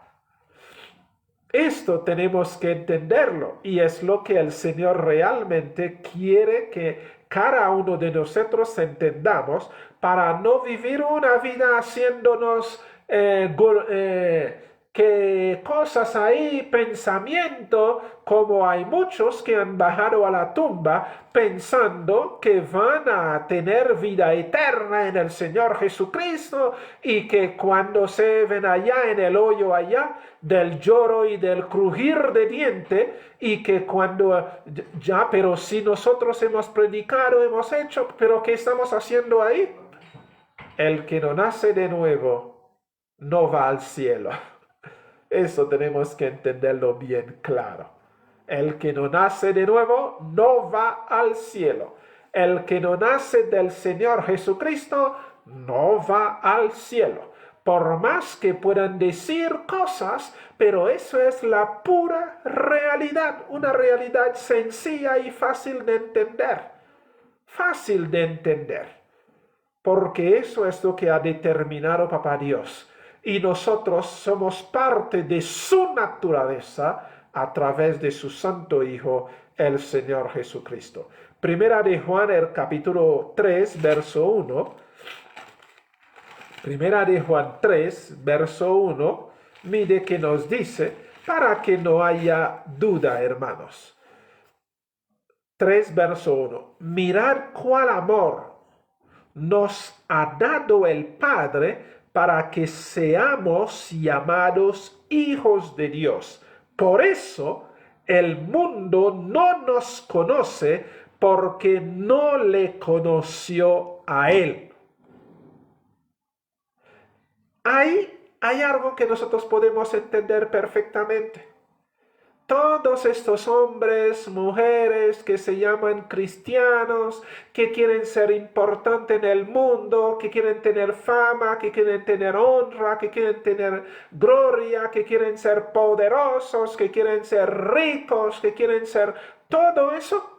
S1: Esto tenemos que entenderlo y es lo que el Señor realmente quiere que cada uno de nosotros entendamos para no vivir una vida haciéndonos que cosas ahí, pensamiento, como hay muchos que han bajado a la tumba pensando que van a tener vida eterna en el Señor Jesucristo y que cuando se ven allá en el hoyo allá del lloro y del crujir de diente y que cuando ya, pero si nosotros hemos predicado, hemos hecho, pero ¿qué estamos haciendo ahí? El que no nace de nuevo no va al cielo. Eso tenemos que entenderlo bien claro. El que no nace de nuevo no va al cielo. El que no nace del Señor Jesucristo no va al cielo. Por más que puedan decir cosas, pero eso es la pura realidad, una realidad sencilla y fácil de entender. Fácil de entender. Porque eso es lo que ha determinado Papá Dios. Y nosotros somos parte de su naturaleza a través de su Santo Hijo, el Señor Jesucristo. Primera de Juan, el capítulo 3, verso 1. Primera de Juan 3, verso 1, mire que nos dice, para que no haya duda, hermanos. 3, verso 1. Mirad cuál amor nos ha dado el Padre para que seamos llamados hijos de Dios. Por eso el mundo no nos conoce porque no le conoció a Él. Hay algo que nosotros podemos entender perfectamente. Todos estos hombres, mujeres que se llaman cristianos, que quieren ser importantes en el mundo, que quieren tener fama, que quieren tener honra, que quieren tener gloria, que quieren ser poderosos, que quieren ser ricos, que quieren ser todo eso,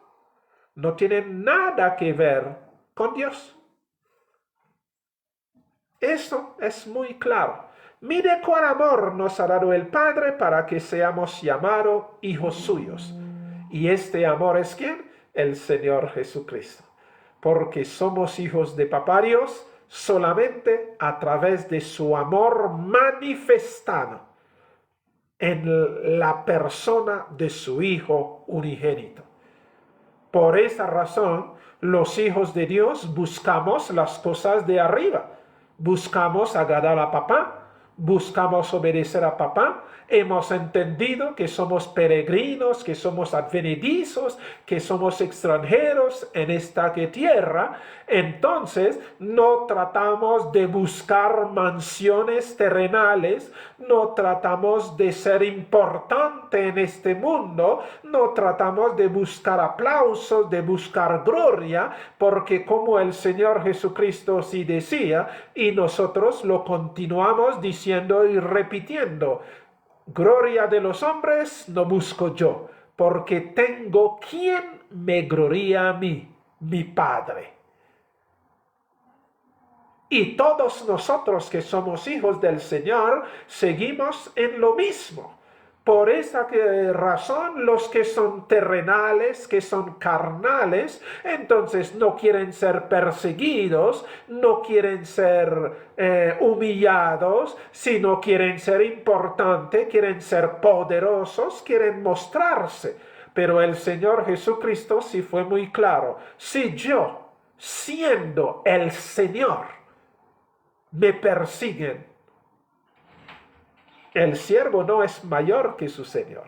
S1: no tienen nada que ver con Dios. Eso es muy claro. Mire cuál amor nos ha dado el Padre para que seamos llamados hijos suyos. Y este amor es ¿quién? El Señor Jesucristo. Porque somos hijos de Papá Dios solamente a través de su amor manifestado en la persona de su Hijo unigénito. Por esa razón, los hijos de Dios buscamos las cosas de arriba. Buscamos agradar a papá, buscamos obedecer a papá, hemos entendido que somos peregrinos, que somos advenedizos, que somos extranjeros en esta tierra, entonces no tratamos de buscar mansiones terrenales, no tratamos de ser importante en este mundo, no tratamos de buscar aplausos, de buscar gloria, porque como el Señor Jesucristo sí decía, y nosotros lo continuamos diciendo y repitiendo, gloria de los hombres no busco yo, porque tengo quien me gloría a mí, mi Padre. Y todos nosotros que somos hijos del Señor seguimos en lo mismo. Por esa razón, los que son terrenales, que son carnales, entonces no quieren ser perseguidos, no quieren ser humillados, sino quieren ser importantes, quieren ser poderosos, quieren mostrarse. Pero el Señor Jesucristo sí fue muy claro. Si yo, siendo el Señor, me persiguen, el siervo no es mayor que su Señor.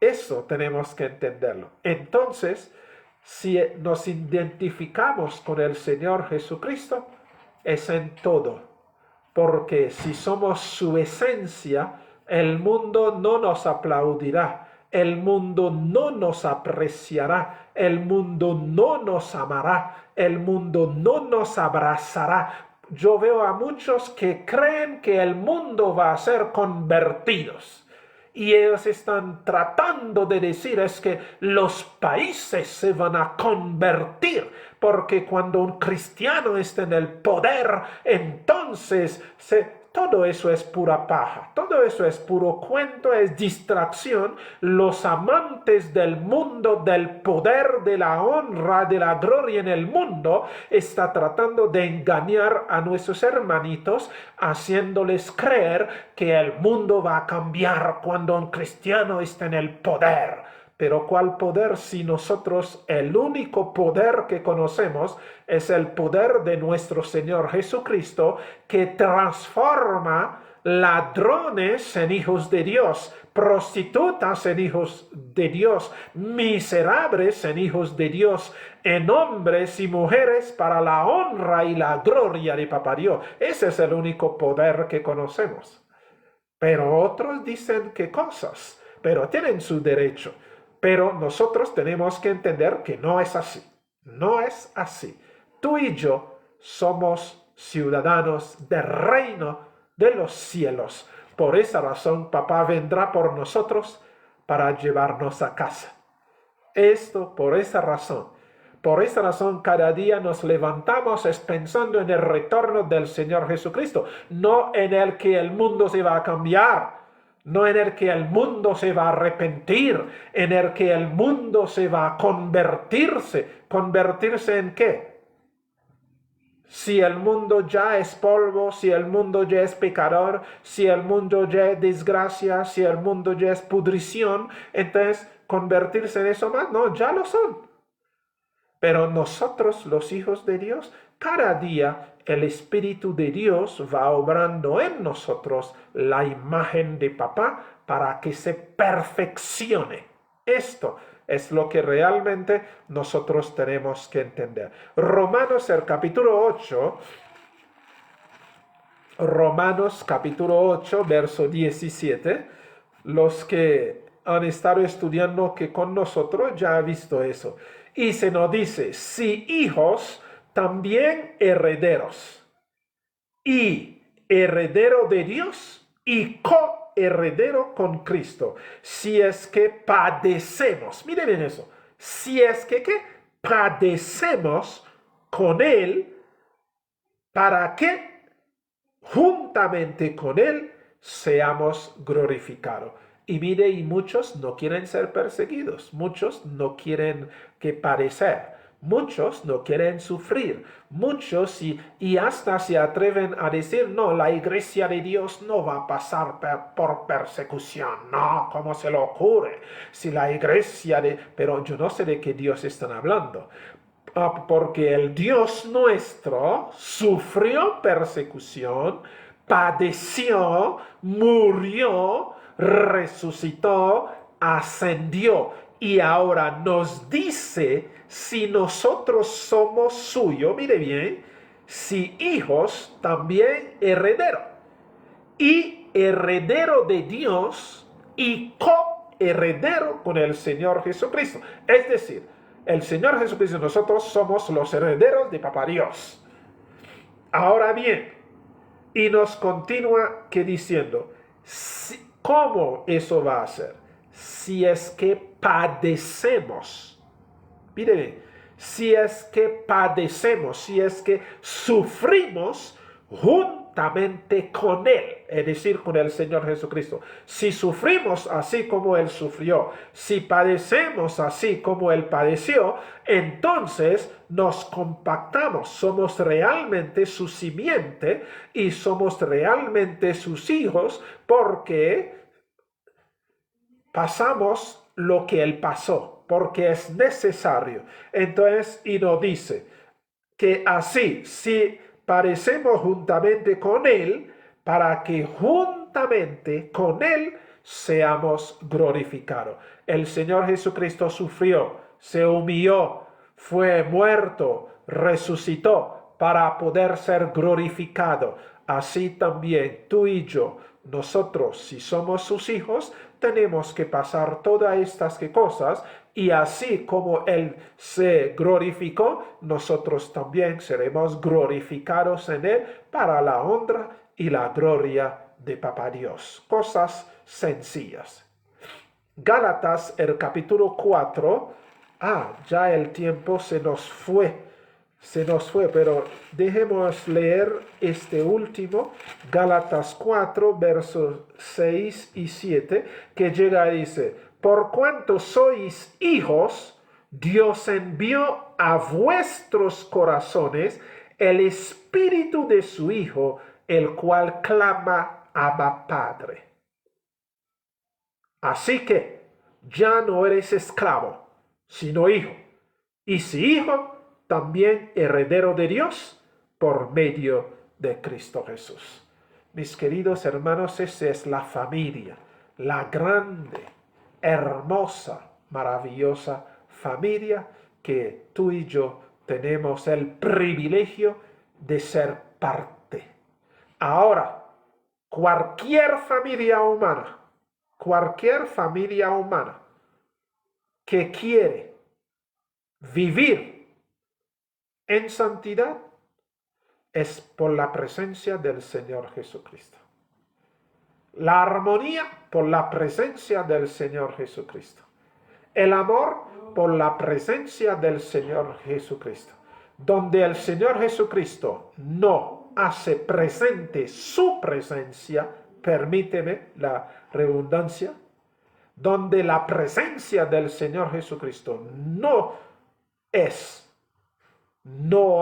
S1: Eso tenemos que entenderlo. Entonces, si nos identificamos con el Señor Jesucristo, es en todo. Porque si somos su esencia, el mundo no nos aplaudirá. el mundo no nos apreciará, el mundo no nos amará, el mundo no nos abrazará. Yo veo a muchos que creen que el mundo va a ser convertidos. Y ellos están tratando de decir es que los países se van a convertir, porque cuando un cristiano está en el poder, entonces todo eso es pura paja, todo eso es puro cuento, es distracción. Los amantes del mundo, del poder, de la honra, de la gloria en el mundo, está tratando de engañar a nuestros hermanitos, haciéndoles creer que el mundo va a cambiar cuando un cristiano está en el poder. Pero ¿cuál poder si nosotros el único poder que conocemos es el poder de nuestro Señor Jesucristo, que transforma ladrones en hijos de Dios, prostitutas en hijos de Dios, miserables en hijos de Dios, en hombres y mujeres para la honra y la gloria de Papá Dios? Ese es el único poder que conocemos. Pero otros dicen qué cosas, pero tienen su derecho. Pero nosotros tenemos que entender que no es así. No es así. Tú y yo somos ciudadanos del reino de los cielos. Por esa razón, Papá vendrá por nosotros para llevarnos a casa. Esto por esa razón. Por esa razón, cada día nos levantamos pensando en el retorno del Señor Jesucristo, no en el que el mundo se va a cambiar, no en el que el mundo se va a arrepentir, en el que el mundo se va a convertirse. ¿Convertirse en qué? Si el mundo ya es polvo, si el mundo ya es pecador, si el mundo ya es desgracia, si el mundo ya es pudrición, entonces convertirse en eso más, no, ya lo son. Pero nosotros, los hijos de Dios, cada día el Espíritu de Dios va obrando en nosotros la imagen de Papá para que se perfeccione. Esto es lo que realmente nosotros tenemos que entender. Romanos, el capítulo 8, Romanos capítulo 8, verso 17, los que han estado estudiando que con nosotros ya han visto eso. Y se nos dice, si hijos, también herederos, y heredero de Dios y coheredero con Cristo, si es que padecemos, miren bien eso, si es que padecemos con Él, para que juntamente con Él seamos glorificados. Y mire, y muchos no quieren ser perseguidos, muchos no quieren que padecer, muchos no quieren sufrir, muchos y hasta se atreven a decir, no, la iglesia de Dios no va a pasar por persecución, no, ¿cómo se le ocurre? Si la iglesia de... Pero yo no sé de qué Dios están hablando. Porque el Dios nuestro sufrió persecución, padeció, murió, resucitó, ascendió y ahora nos dice si nosotros somos suyos, mire bien, si hijos, también heredero y heredero de Dios y coheredero con el Señor Jesucristo. Es decir, el Señor Jesucristo y nosotros somos los herederos de Papá Dios. Ahora bien, y nos continúa que diciendo, ¿cómo eso va a ser? Si es que padecemos. Mire, si es que padecemos, si es que sufrimos juntamente con Él, es decir, con el Señor Jesucristo. Si sufrimos así como Él sufrió, si padecemos así como Él padeció, entonces nos compactamos, somos realmente su simiente y somos realmente sus hijos porque pasamos lo que Él pasó, porque es necesario. Entonces, y nos dice que así, si padecemos juntamente con Él, para que juntamente con Él seamos glorificados. El Señor Jesucristo sufrió, se humilló, fue muerto, resucitó para poder ser glorificado. así también tú y yo, nosotros, si somos sus hijos, tenemos que pasar todas estas cosas, y así como Él se glorificó, nosotros también seremos glorificados en Él para la honra y la gloria de Papá Dios. Cosas sencillas. Gálatas, el capítulo 4. Ya el tiempo se nos fue, pero dejemos leer este último, Gálatas 4, versos 6 y 7, que llega y dice: por cuanto sois hijos, Dios envió a vuestros corazones el espíritu de su Hijo, el cual clama: Abba, Padre. Así que ya no eres esclavo, sino hijo. Y si hijo, también heredero de Dios por medio de Cristo Jesús. Mis queridos hermanos, esa es la familia, la grande, hermosa, maravillosa familia que tú y yo tenemos el privilegio de ser parte. Ahora, cualquier familia humana que quiere vivir en santidad es por la presencia del Señor Jesucristo. La armonía por la presencia del Señor Jesucristo. El amor por la presencia del Señor Jesucristo. Donde el Señor Jesucristo no hace presente su presencia, permíteme la redundancia, donde la presencia del Señor Jesucristo no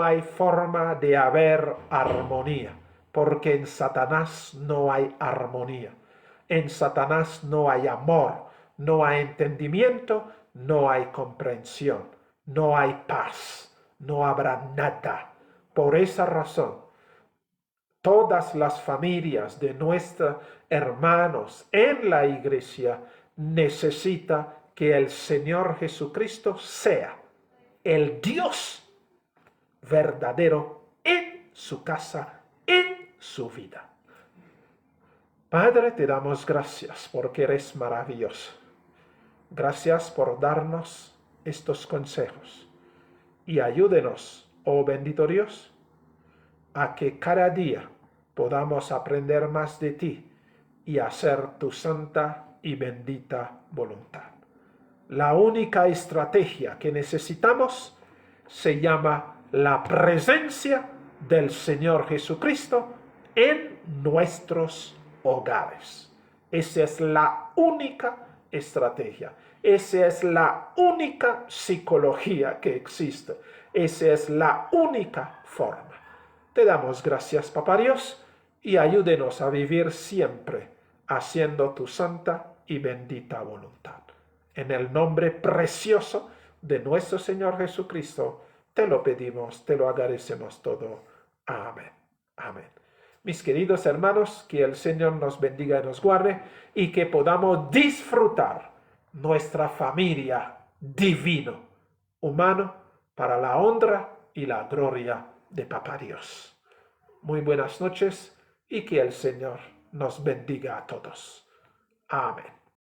S1: hay forma de haber armonía, porque en Satanás no hay armonía, en Satanás no hay amor, no hay entendimiento, no hay comprensión, no hay paz, no habrá nada. Por esa razón, todas las familias de nuestros hermanos en la iglesia necesita que el Señor Jesucristo sea el Dios verdadero en su casa, en su vida. Padre, te damos gracias porque eres maravilloso. Gracias por darnos estos consejos y ayúdenos, oh bendito Dios, a que cada día podamos aprender más de ti y hacer tu santa y bendita voluntad. La única estrategia que necesitamos se llama la presencia del Señor Jesucristo en nuestros hogares. Esa es la única estrategia. Esa es la única psicología que existe. Esa es la única forma. Te damos gracias, Papá Dios, y ayúdenos a vivir siempre haciendo tu santa y bendita voluntad. En el nombre precioso de nuestro Señor Jesucristo, te lo pedimos, te lo agradecemos todo. Amén. Amén. Mis queridos hermanos, que el Señor nos bendiga y nos guarde y que podamos disfrutar nuestra familia divino, humano, para la honra y la gloria de Papá Dios. Muy buenas noches y que el Señor nos bendiga a todos. Amén.